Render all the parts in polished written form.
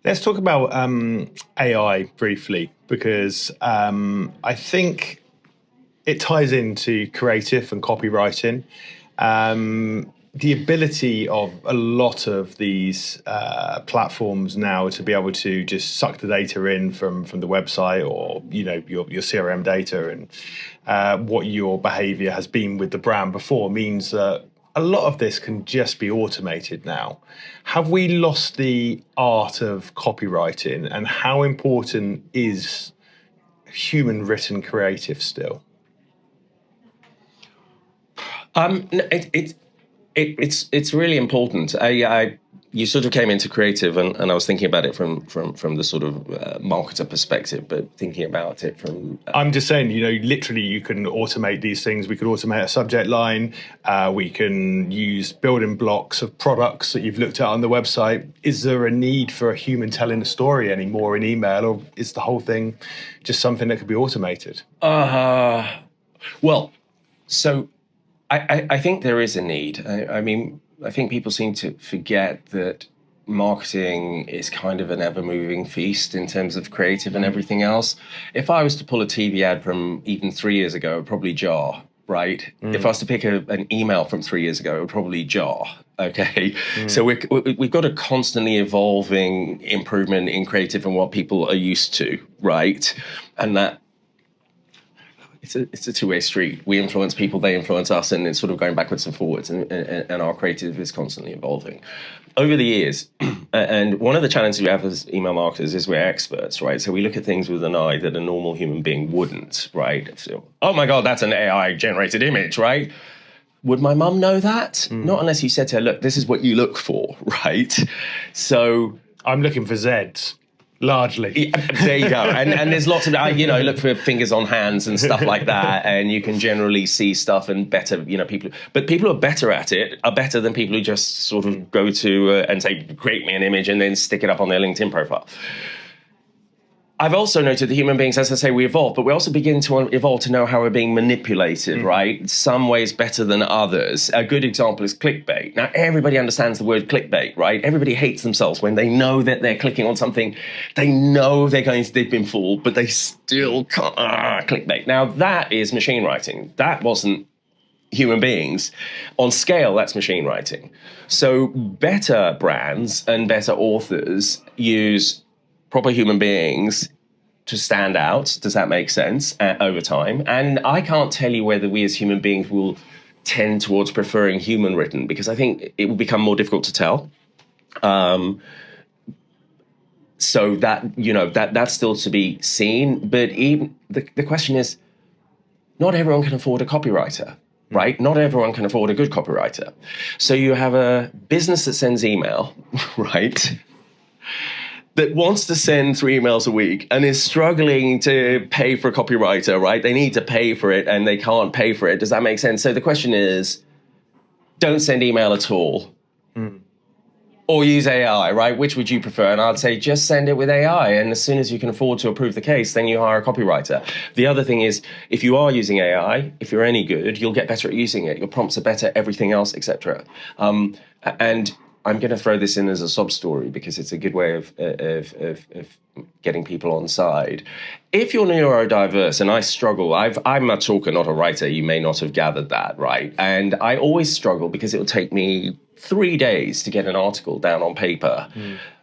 Let's talk about AI briefly, because I think it ties into creative and copywriting. The ability of a lot of these platforms now to be able to just suck the data in from the website, or your CRM data, and what your behavior has been with the brand before, means that a lot of this can just be automated now. Have we lost the art of copywriting, and how important is human written creative still? It's really important. You sort of came into creative, and I was thinking about it from the sort of marketer perspective, but thinking about it from... I'm just saying, literally you can automate these things. We could automate a subject line. We can use building blocks of products that you've looked at on the website. Is there a need for a human telling a story anymore in email, or is the whole thing just something that could be automated? Well, so I think there is a need. I think people seem to forget that marketing is kind of an ever-moving feast in terms of creative and everything else. If I was to pull a TV ad from even 3 years ago, it would probably jar, right? If I was to pick an email from 3 years ago, it would probably jar, okay? So we've got a constantly evolving improvement in creative and what people are used to, right? And that it's a two-way street. We influence people, they influence us, and it's sort of going backwards and forwards, and our creative is constantly evolving. Over the years, and one of the challenges we have as email marketers is we're experts, right? So we look at things with an eye that a normal human being wouldn't, right? So, oh my God, that's an AI-generated image, right? Would my mum know that? Not unless you said to her, look, this is what you look for, right? So... I'm looking for Zs. Largely. There you go. And there's lots of, look for fingers on hands and stuff like that. And you can generally see stuff and better, people. But people who are better at it are better than people who just sort of go to and say, create me an image and then stick it up on their LinkedIn profile. I've also noted that human beings, as I say, we evolve, but we also begin to evolve to know how we're being manipulated, right? Some ways better than others. A good example is clickbait. Now, everybody understands the word clickbait, right? Everybody hates themselves when they know that they're clicking on something. They know they've been fooled, but they still can't. Clickbait. Now, that is machine writing. That wasn't human beings. On scale, that's machine writing. So better brands and better authors use proper human beings to stand out. Does that make sense? Over time? And I can't tell you whether we as human beings will tend towards preferring human written, because I think it will become more difficult to tell. So that's still to be seen. But even the question is, not everyone can afford a copywriter, right? Not everyone can afford a good copywriter. So you have a business that sends email, right? That wants to send 3 emails a week and is struggling to pay for a copywriter, right? They need to pay for it and they can't pay for it. Does that make sense? So the question is, don't send email at all. Or use AI, right? Which would you prefer? And I'd say just send it with AI. And as soon as you can afford to approve the case, then you hire a copywriter. The other thing is, if you are using AI, if you're any good, you'll get better at using it. Your prompts are better, everything else, etc. And I'm going to throw this in as a sob story because it's a good way of getting people on side. If you're neurodiverse, and I struggle, I'm a talker, not a writer. You may not have gathered that, right? And I always struggle because it will take me 3 days to get an article down on paper.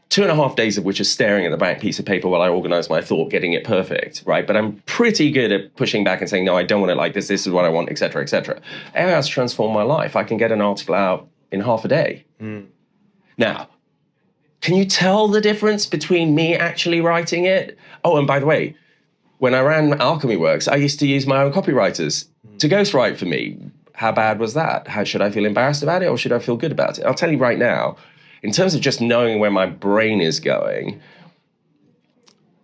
2.5 days of which is staring at the blank piece of paper while I organize my thought, getting it perfect, right? But I'm pretty good at pushing back and saying, no, I don't want it like this. This is what I want, et cetera, et cetera. AI has transformed my life. I can get an article out in half a day. Now, can you tell the difference between me actually writing it? Oh, and by the way, when I ran Alchemy Works, I used to use my own copywriters to ghostwrite for me. How bad was that? How should I feel embarrassed about it, or should I feel good about it? I'll tell you right now, in terms of just knowing where my brain is going,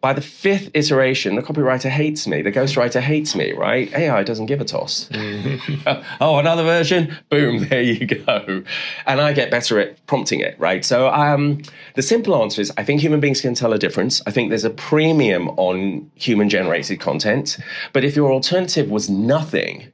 by the 5th iteration, the copywriter hates me. The ghostwriter hates me, right? AI doesn't give a toss. Oh, another version? Boom, there you go. And I get better at prompting it, right? So the simple answer is, I think human beings can tell a difference. I think there's a premium on human-generated content. But if your alternative was nothing,